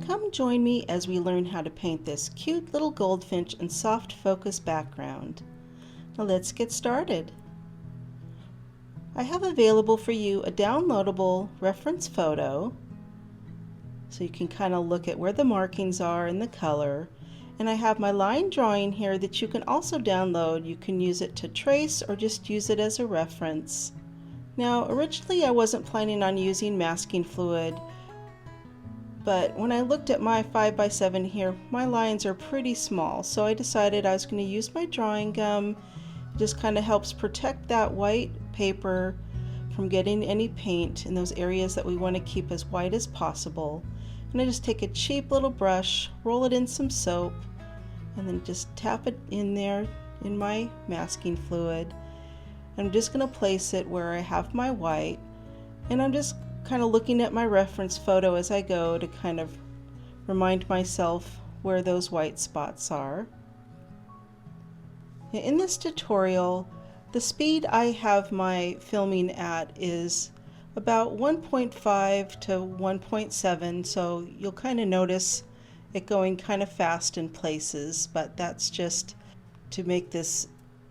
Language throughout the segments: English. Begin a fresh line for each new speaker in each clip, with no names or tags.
Come join me as we learn how to paint this cute little goldfinch in soft focus background. Now let's get started. I have available for you a downloadable reference photo so you can kind of look at where the markings are and the color. And I have my line drawing here that you can also download. You can use it to trace or just use it as a reference. Now originally I wasn't planning on using masking fluid, but when I looked at my 5x7 here, my lines are pretty small, so I decided I was going to use my drawing gum. It just kind of helps protect that white paper from getting any paint in those areas that we want to keep as white as possible. And I just take a cheap little brush, roll it in some soap, and then just tap it in there in my masking fluid. I'm just going to place it where I have my white, and I'm just kind of looking at my reference photo as I go to kind of remind myself where those white spots are. In this tutorial, the speed I have my filming at is about 1.5 to 1.7, so you'll kind of notice it going kind of fast in places, but that's just to make this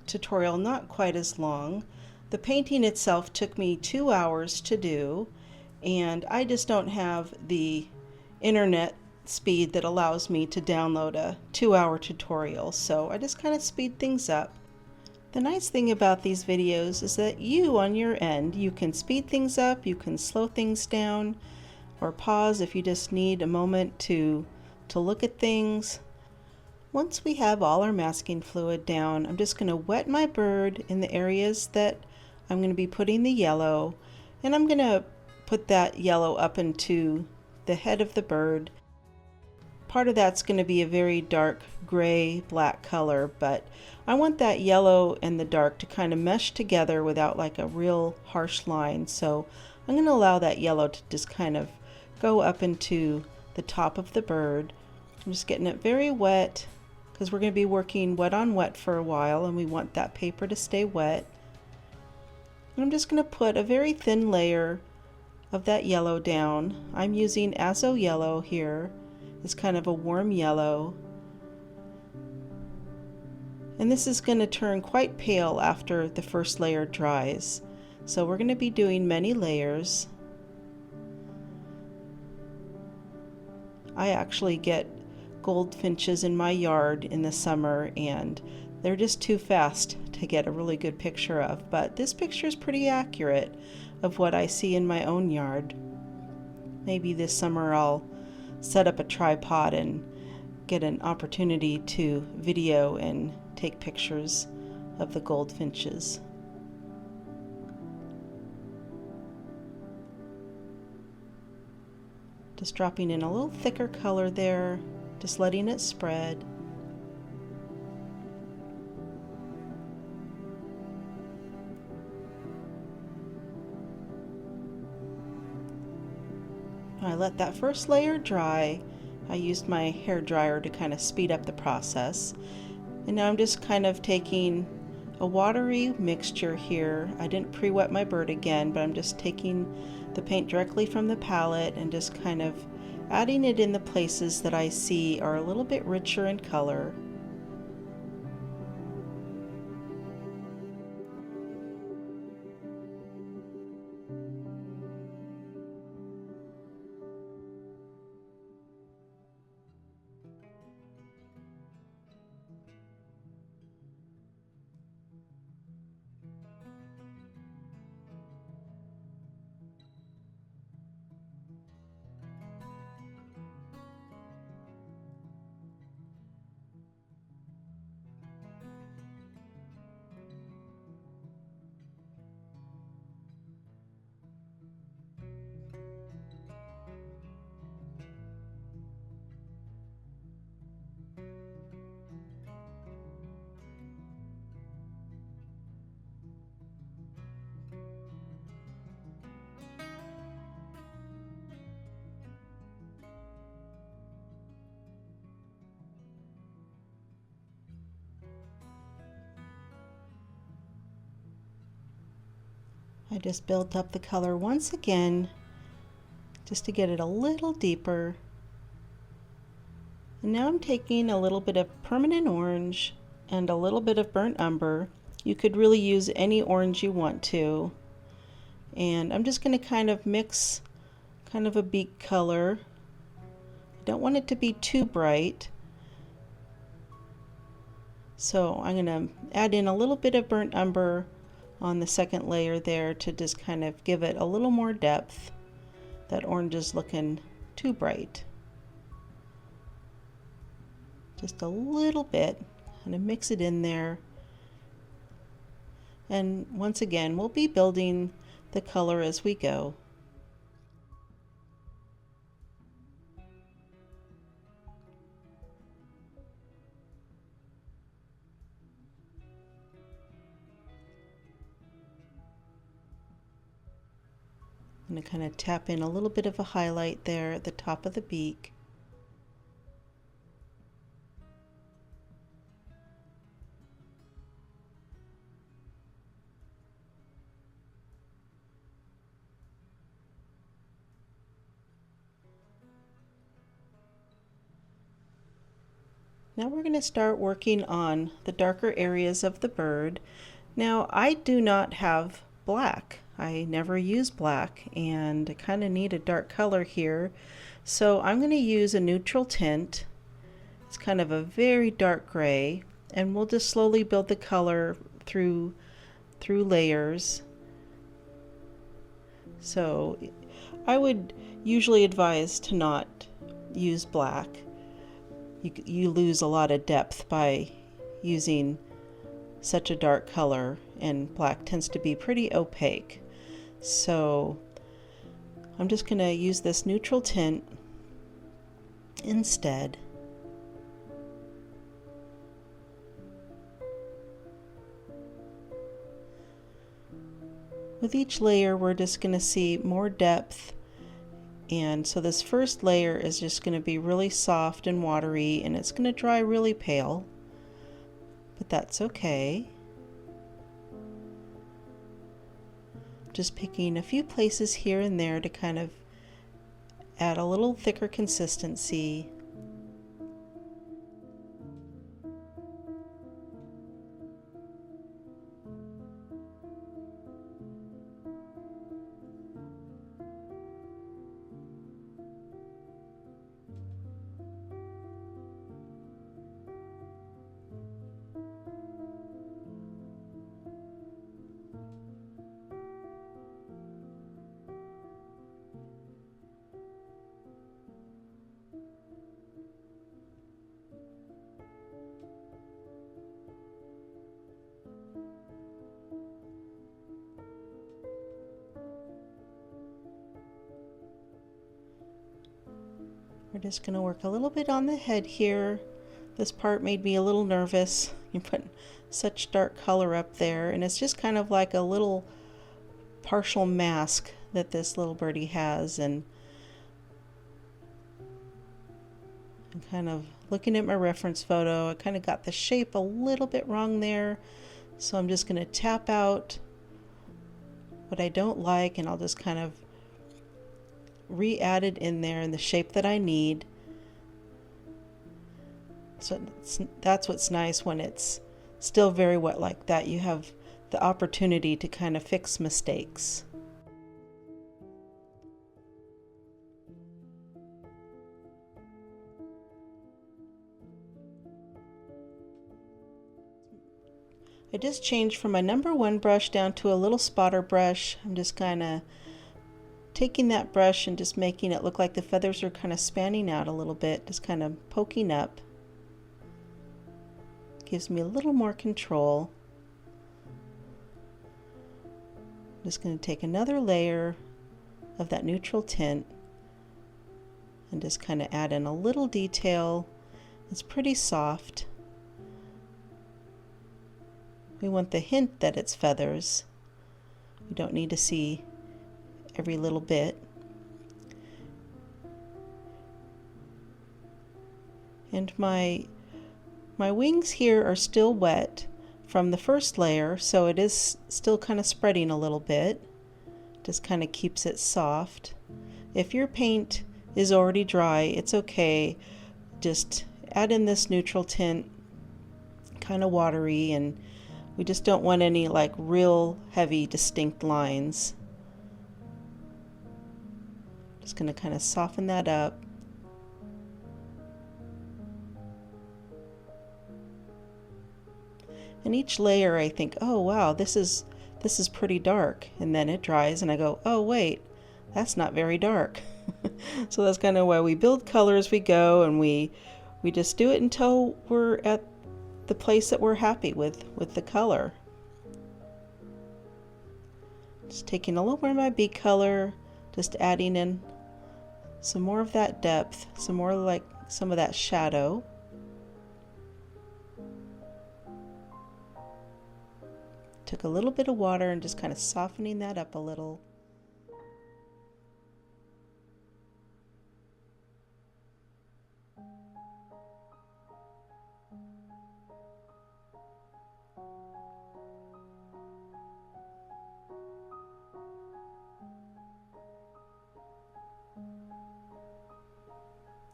tutorial not quite as long. The painting itself took me 2 hours to do, and I just don't have the internet speed that allows me to download a 2-hour tutorial, so I just kind of speed things up. The nice thing about these videos is that you on your end, you can speed things up, you can slow things down, or pause if you just need a moment to look at things. Once we have all our masking fluid down, I'm just going to wet my bird in the areas that I'm going to be putting the yellow, and I'm going to put that yellow up into the head of the bird. Part of that's going to be a very dark gray black color, but I want that yellow and the dark to kind of mesh together without like a real harsh line, so I'm going to allow that yellow to just kind of go up into the top of the bird. I'm just getting it very wet because we're going to be working wet on wet for a while, and we want that paper to stay wet. And I'm just going to put a very thin layer of that yellow down. I'm using Azo Yellow here. It's kind of a warm yellow. And this is going to turn quite pale after the first layer dries. So we're going to be doing many layers. I actually get goldfinches in my yard in the summer, and they're just too fast to get a really good picture of, but this picture is pretty accurate of what I see in my own yard. Maybe this summer I'll set up a tripod and get an opportunity to video and take pictures of the goldfinches. Just dropping in a little thicker color there, just letting it spread. I let that first layer dry. I used my hair dryer to kind of speed up the process. And now I'm just kind of taking a watery mixture here. I didn't pre-wet my bird again, but I'm just taking the paint directly from the palette and just kind of adding it in the places that I see are a little bit richer in color. I just built up the color once again just to get it a little deeper. And now I'm taking a little bit of permanent orange and a little bit of burnt umber. You could really use any orange you want to. And I'm just going to kind of mix kind of a beak color. I don't want it to be too bright. So I'm going to add in a little bit of burnt umber on the second layer there to just kind of give it a little more depth. That orange is looking too bright. Just a little bit, kind of mix it in there. And once again, we'll be building the color as we go. I'm going to kind of tap in a little bit of a highlight there at the top of the beak. Now we're going to start working on the darker areas of the bird. Now I do not have black. I never use black and I kind of need a dark color here. So I'm going to use a neutral tint. It's kind of a very dark gray, and we'll just slowly build the color through layers. So I would usually advise to not use black. You lose a lot of depth by using such a dark color, and black tends to be pretty opaque. So I'm just going to use this neutral tint instead. With each layer we're just going to see more depth. And so this first layer is just going to be really soft and watery, and it's going to dry really pale, but that's okay. Just picking a few places here and there to kind of add a little thicker consistency. We're just going to work a little bit on the head here. This part made me a little nervous. You put such dark color up there, and it's just kind of like a little partial mask that this little birdie has. And I'm kind of looking at my reference photo. I kind of got the shape a little bit wrong there, so I'm just going to tap out what I don't like, and I'll just kind of re-add it in there in the shape that I need. So that's what's nice when it's still very wet like that. You have the opportunity to kind of fix mistakes. I just changed from my number 1 brush down to a little spotter brush. I'm just kind of taking that brush and just making it look like the feathers are kind of spanning out a little bit, just kind of poking up. Gives me a little more control. I'm just going to take another layer of that neutral tint and just kind of add in a little detail. It's pretty soft. We want the hint that it's feathers. We don't need to see every little bit. And my wings here are still wet from the first layer, so it is still kind of spreading a little bit. Just kind of keeps it soft. If your paint is already dry, it's okay. Just add in this neutral tint, kind of watery, and we just don't want any like real heavy distinct lines. Just going to kind of soften that up. And each layer I think, oh wow, this is pretty dark, and then it dries and I go, oh wait, that's not very dark. So that's kind of why we build color as we go, and we just do it until we're at the place that we're happy with the color. Just taking a little more of my beak color, just adding in some more of that depth, some more like some of that shadow. Took a little bit of water and just kind of softening that up a little.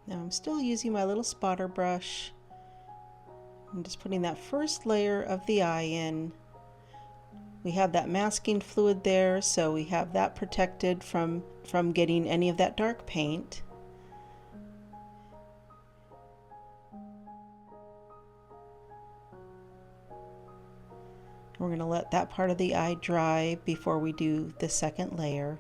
Now I'm still using my little spotter brush. I'm just putting that first layer of the eye in. We have that masking fluid there, so we have that protected from getting any of that dark paint. We're going to let that part of the eye dry before we do the second layer.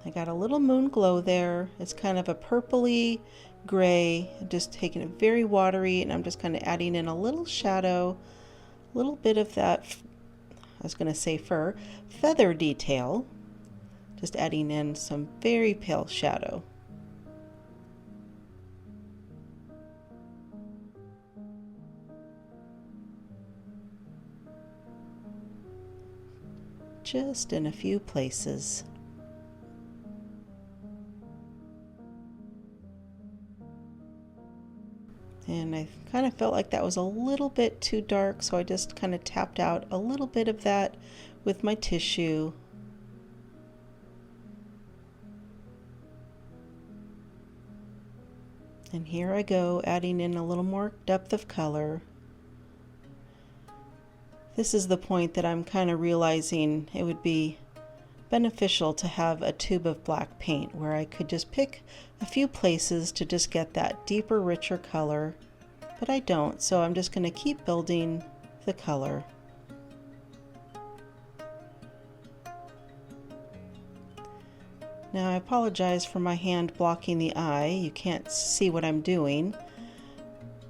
I got a little Moonglow there. It's kind of a purpley gray, just taking it very watery, and I'm just kind of adding in a little shadow, a little bit of that, I was going to say fur, feather detail, just adding in some very pale shadow. Just in a few places. And I kind of felt like that was a little bit too dark, so I just kind of tapped out a little bit of that with my tissue. And here I go, adding in a little more depth of color. This is the point that I'm kind of realizing it would be beneficial to have a tube of black paint where I could just pick a few places to just get that deeper, richer color, but I don't, so I'm just going to keep building the color. Now I apologize for my hand blocking the eye. You can't see what I'm doing,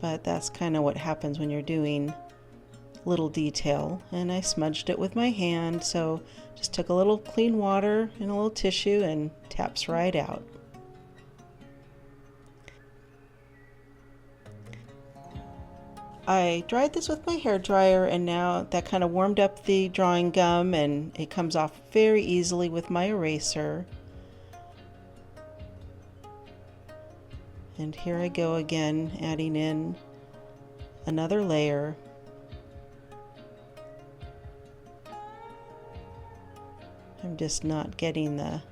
but that's kind of what happens when you're doing little detail. And I smudged it with my hand, so just took a little clean water and a little tissue and taps right out. I dried this with my hair dryer, and now that kind of warmed up the drawing gum, and it comes off very easily with my eraser. And here I go again, adding in another layer. I'm just not getting the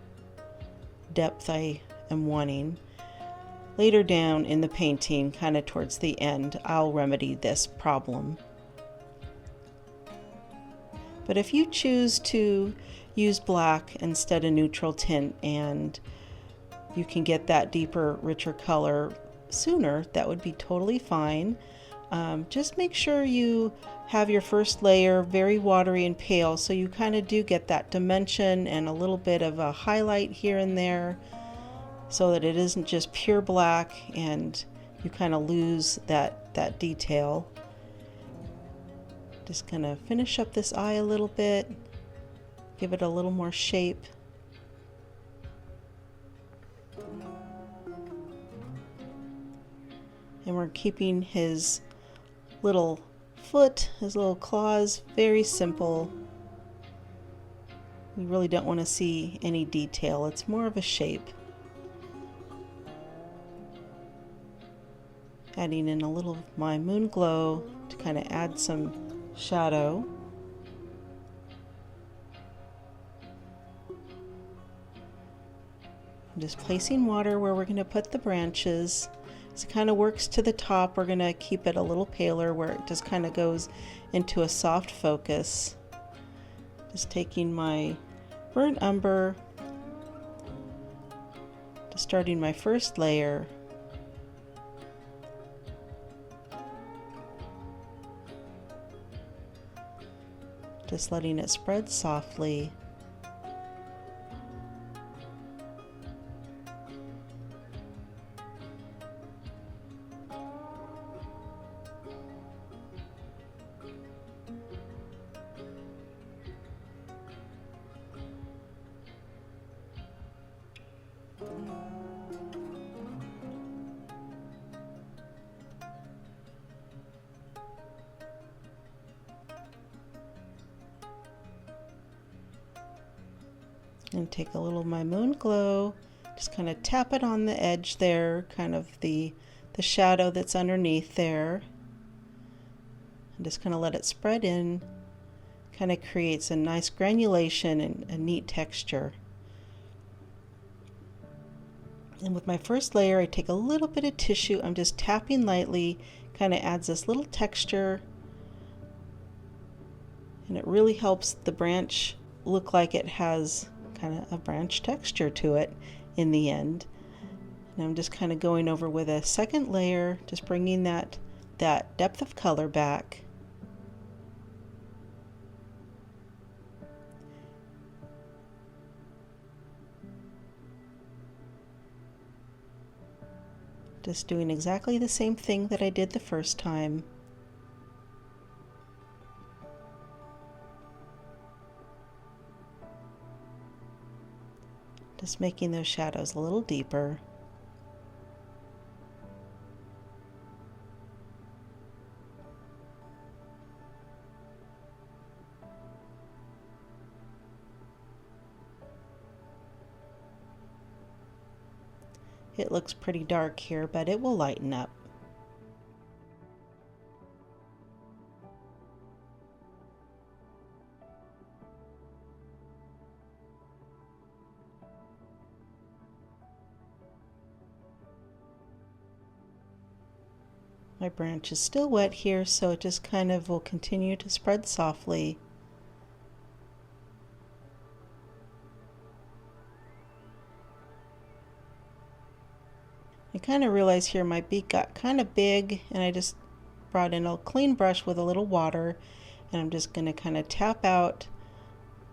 depth I am wanting. Later down in the painting, kind of towards the end, I'll remedy this problem. But if you choose to use black instead of neutral tint, and you can get that deeper, richer color sooner, that would be totally fine. Just make sure you have your first layer very watery and pale, so you kind of do get that dimension and a little bit of a highlight here and there, so that it isn't just pure black and you kind of lose that detail. Just gonna finish up this eye a little bit, give it a little more shape. And we're keeping his little foot, his little claws, very simple. We really don't want to see any detail. It's more of a shape. Adding in a little of my Moonglow to kind of add some shadow. I'm just placing water where we're going to put the branches. As it kind of works to the top, we're going to keep it a little paler where it just kind of goes into a soft focus. Just taking my burnt umber, just starting my first layer. Just letting it spread softly. And take a little of my Moonglow, just kind of tap it on the edge there, kind of the shadow that's underneath there. And just kind of let it spread in. Kind of creates a nice granulation and a neat texture. And with my first layer, I take a little bit of tissue. I'm just tapping lightly, kind of adds this little texture. And it really helps the branch look like it has kind of a branch texture to it in the end. And I'm just kind of going over with a second layer, just bringing that depth of color back. Just doing exactly the same thing that I did the first time. Just making those shadows a little deeper. It looks pretty dark here, but it will lighten up. My branch is still wet here, so it just kind of will continue to spread softly. I kind of realized here my beak got kind of big, and I just brought in a clean brush with a little water, and I'm just going to kind of tap out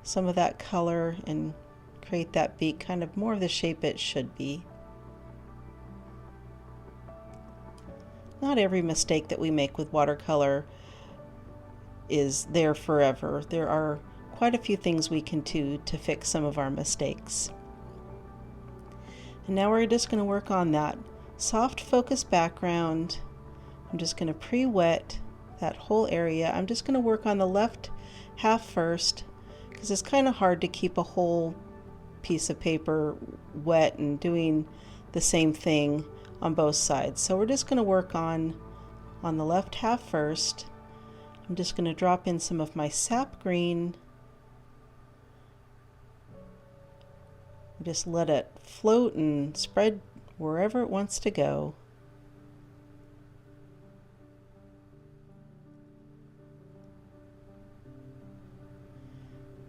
some of that color and create that beak kind of more of the shape it should be. Not every mistake that we make with watercolor is there forever. There are quite a few things we can do to fix some of our mistakes. And now we're just going to work on that soft focus background. I'm just going to pre-wet that whole area. I'm just going to work on the left half first, because it's kind of hard to keep a whole piece of paper wet and doing the same thing on both sides. So we're just going to work on the left half first. I'm just going to drop in some of my Sap Green. Just let it float and spread wherever it wants to go.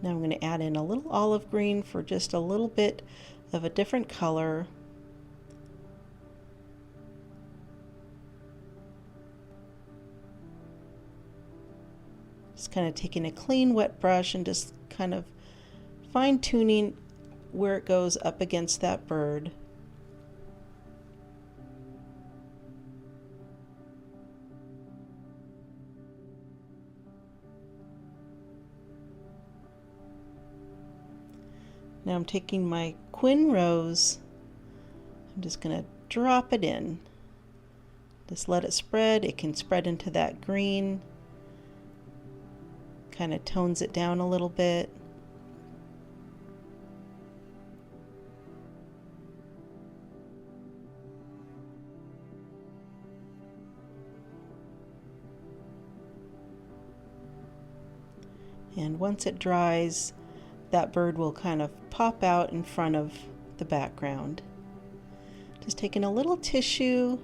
Now I'm going to add in a little olive green for just a little bit of a different color. Just kind of taking a clean wet brush and just kind of fine-tuning where it goes up against that bird. Now I'm taking my Quin Rose, I'm just going to drop it in. Just let it spread. It can spread into that green. Kind of tones it down a little bit. And once it dries, that bird will kind of pop out in front of the background. Just taking a little tissue,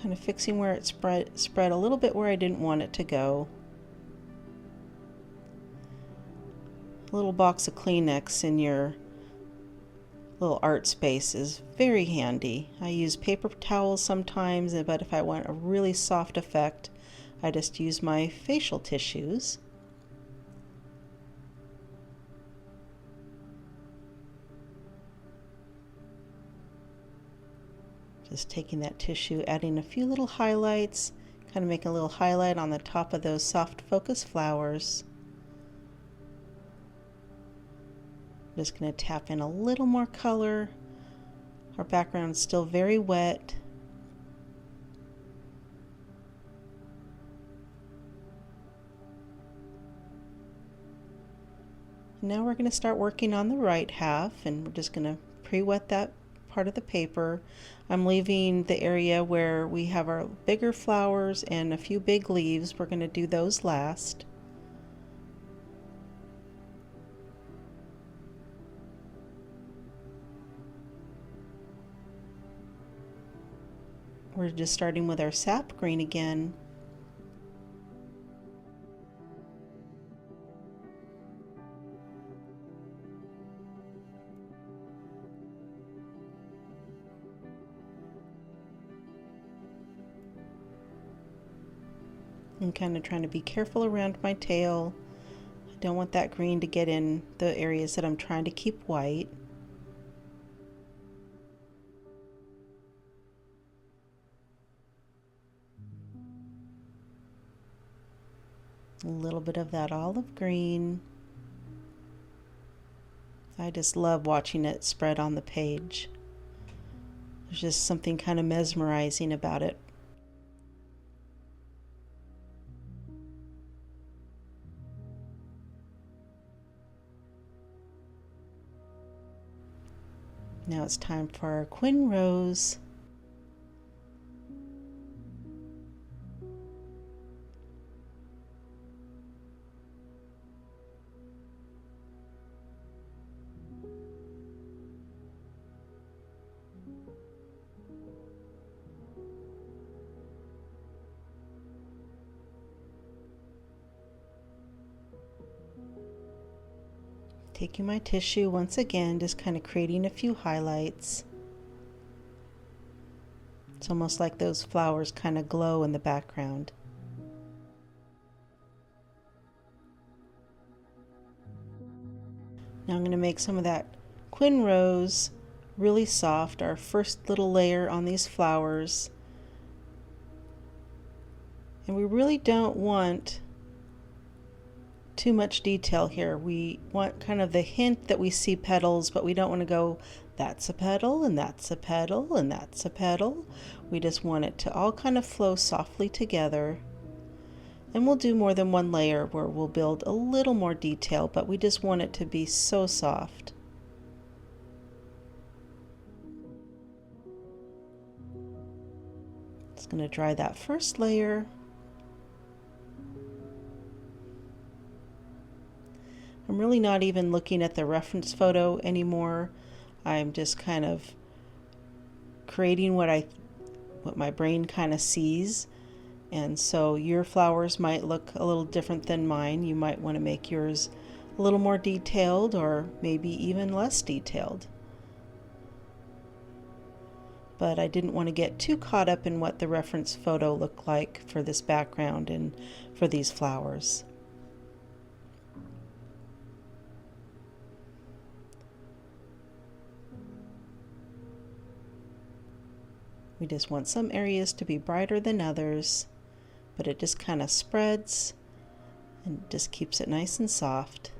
kind of fixing where it spread a little bit where I didn't want it to go. A little box of Kleenex in your little art space is very handy. I use paper towels sometimes, but if I want a really soft effect, I just use my facial tissues. Just taking that tissue, adding a few little highlights, kind of making a little highlight on the top of those soft focus flowers. Just going to tap in a little more color. Our background is still very wet. Now we're going to start working on the right half, and we're just going to pre-wet that part of the paper. I'm leaving the area where we have our bigger flowers and a few big leaves. We're going to do those last. We're just starting with our sap green again. I'm kind of trying to be careful around my tail. I don't want that green to get in the areas that I'm trying to keep white. A little bit of that olive green. I just love watching it spread on the page. There's just something kind of mesmerizing about it. Now it's time for our Quin Rose. Taking my tissue once again, just kind of creating a few highlights. It's almost like those flowers kind of glow in the background. Now I'm going to make some of that Quin Rose really soft, our first little layer on these flowers. And we really don't want too much detail here. We want kind of the hint that we see petals, but we don't want to go, that's a petal, and that's a petal, and that's a petal. We just want it to all kind of flow softly together. And we'll do more than one layer where we'll build a little more detail, but we just want it to be so soft. Just going to dry that first layer. I'm really not even looking at the reference photo anymore. I'm just kind of creating what my brain kind of sees. And so your flowers might look a little different than mine. You might want to make yours a little more detailed, or maybe even less detailed. But I didn't want to get too caught up in what the reference photo looked like for this background and for these flowers. We just want some areas to be brighter than others, but it just kind of spreads and just keeps it nice and soft.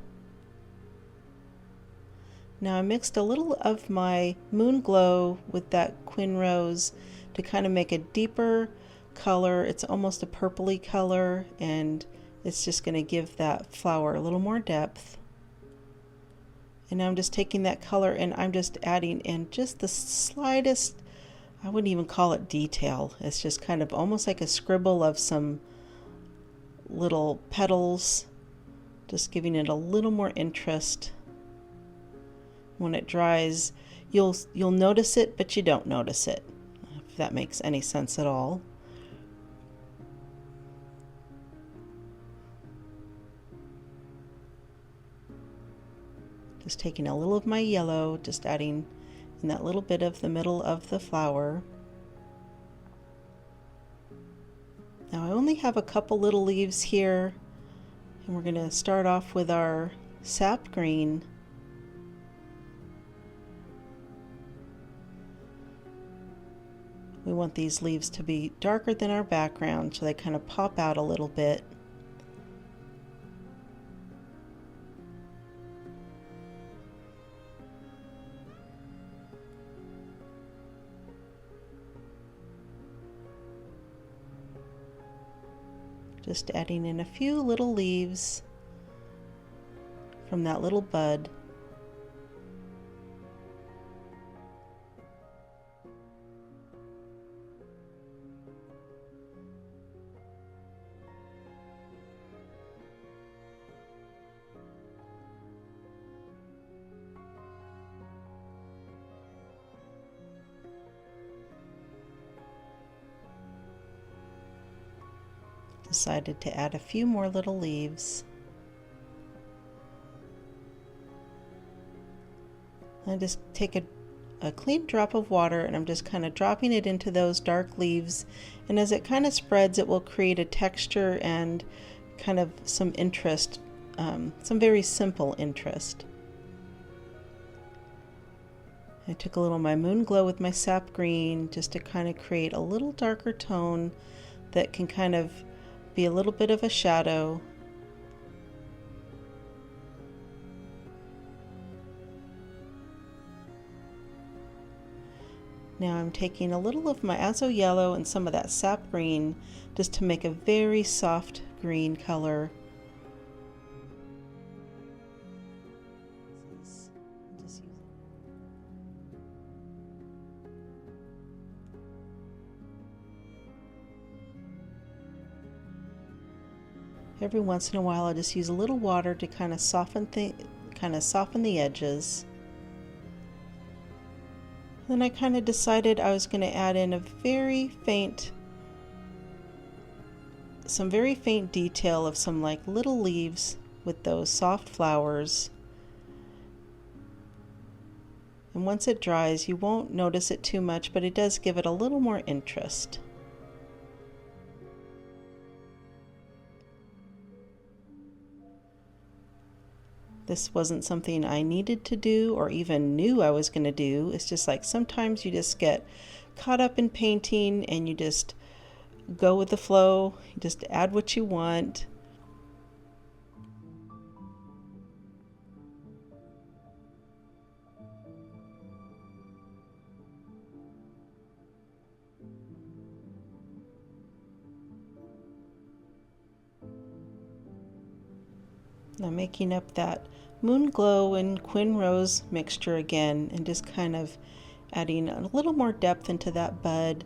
Now I mixed a little of my Moonglow with that Quin Rose to kind of make a deeper color. It's almost a purpley color, and it's just going to give that flower a little more depth. And now I'm just taking that color and I'm just adding in just the slightest, I wouldn't even call it detail. It's just kind of almost like a scribble of some little petals, just giving it a little more interest. When it dries, you'll notice it, but you don't notice it, if that makes any sense at all. Just taking a little of my yellow, just adding in that little bit of the middle of the flower. Now I only have a couple little leaves here, and we're going to start off with our Sap Green. We want these leaves to be darker than our background so they kind of pop out a little bit. Just adding in a few little leaves from that little bud. Decided to add a few more little leaves. I just take a clean drop of water and I'm just kind of dropping it into those dark leaves, and as it kind of spreads it will create a texture and kind of some interest, some very simple interest. I took a little of my Moonglow with my Sap Green just to kind of create a little darker tone that can kind of be a little bit of a shadow. Now I'm taking a little of my Azo Yellow and some of that Sap Green just to make a very soft green color. Every once in a while I just use a little water to kind of soften the edges. Then I kind of decided I was going to add in some very faint detail of some like little leaves with those soft flowers. And once it dries, you won't notice it too much, but it does give it a little more interest. This wasn't something I needed to do or even knew I was going to do. It's just like sometimes you just get caught up in painting and you just go with the flow. You just add what you want. I'm making up that Moonglow and Quin Rose mixture again and just kind of adding a little more depth into that bud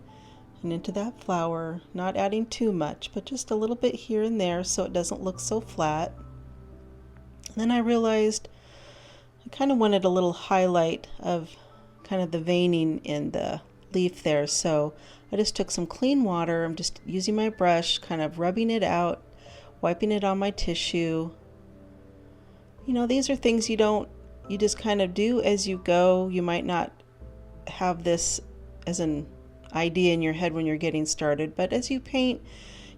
and into that flower, not adding too much, but just a little bit here and there so it doesn't look so flat. And then I realized I kind of wanted a little highlight of kind of the veining in the leaf there, so I just took some clean water. I'm just using my brush, kind of rubbing it out, wiping it on my tissue. You know, these are things you just kind of do as you go. You might not have this as an idea in your head when you're getting started, but as you paint,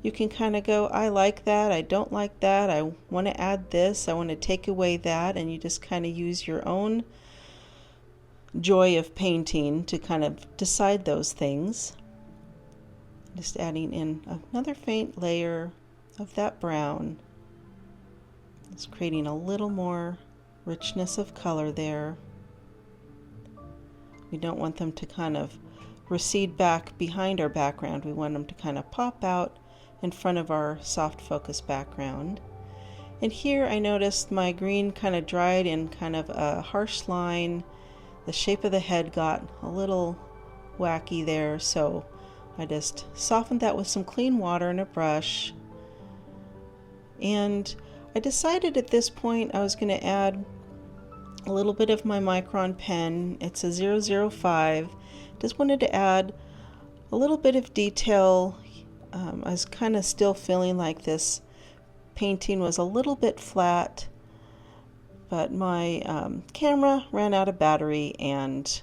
you can kind of go, I like that, I don't like that, I want to add this, I want to take away that, and you just kind of use your own joy of painting to kind of decide those things. Just adding in another faint layer of that brown. Just creating a little more richness of color there. We don't want them to kind of recede back behind our background. We want them to kind of pop out in front of our soft focus background. And here I noticed my green kind of dried in kind of a harsh line. The shape of the head got a little wacky there, so I just softened that with some clean water and a brush. And I decided at this point I was going to add a little bit of my Micron pen. It's a 005. Just wanted to add a little bit of detail. I was kind of still feeling like this painting was a little bit flat, but my camera ran out of battery, and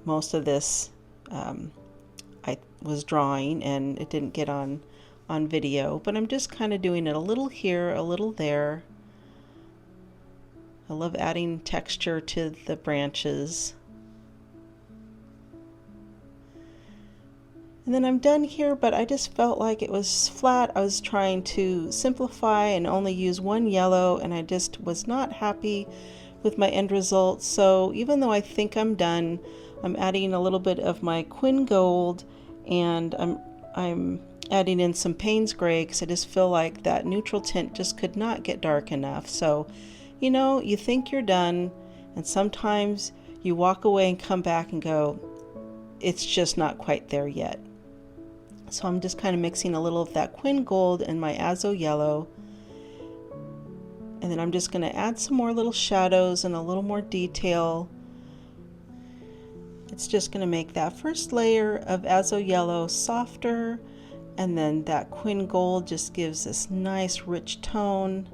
most of this I was drawing and it didn't get on video, but I'm just kind of doing it a little here, a little there. I love adding texture to the branches. And then I'm done here, but I just felt like it was flat. I was trying to simplify and only use one yellow, and I just was not happy with my end result. So even though I think I'm done, I'm adding a little bit of my Quin Gold, and I'm adding in some Payne's Gray because I just feel like that neutral tint just could not get dark enough. So, you know, you think you're done, and sometimes you walk away and come back and go, it's just not quite there yet. So I'm just kind of mixing a little of that Quin Gold and my Azo Yellow. And then I'm just going to add some more little shadows and a little more detail. It's just going to make that first layer of Azo Yellow softer, and then that Quin Gold just gives this nice rich tone.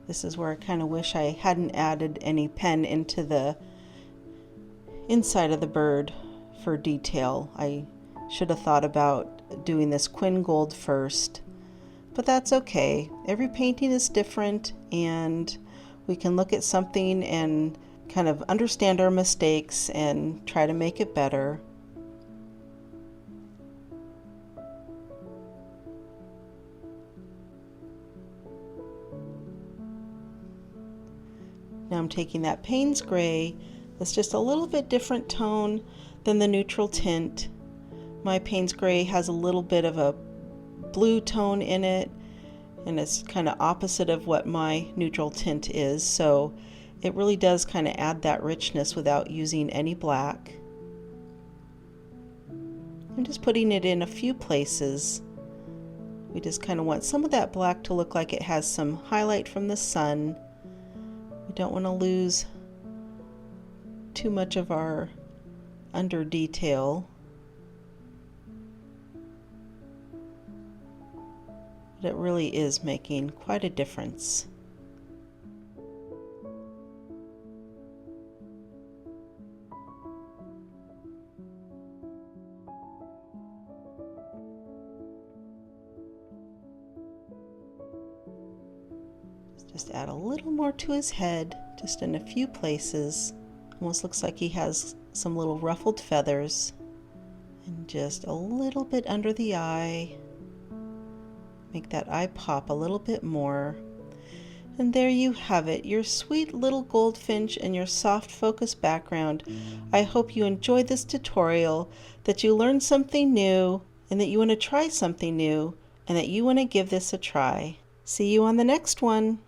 This is where I kind of wish I hadn't added any pen into the inside of the bird for detail. I should have thought about doing this Quin Gold first, but that's okay. Every painting is different, and we can look at something and kind of understand our mistakes and try to make it better. Now I'm taking that Payne's Gray, that's just a little bit different tone than the neutral tint. My Payne's Gray has a little bit of a blue tone in it, and it's kind of opposite of what my neutral tint is, so it really does kind of add that richness without using any black. I'm just putting it in a few places. We just kind of want some of that black to look like it has some highlight from the sun. We don't want to lose too much of our under detail. But it really is making quite a difference. Just add a little more to his head, just in a few places. Almost looks like he has some little ruffled feathers. And just a little bit under the eye. Make that eye pop a little bit more. And there you have it, your sweet little goldfinch and your soft focus background. I hope you enjoyed this tutorial, that you learned something new, and that you want to try something new, and that you want to give this a try. See you on the next one.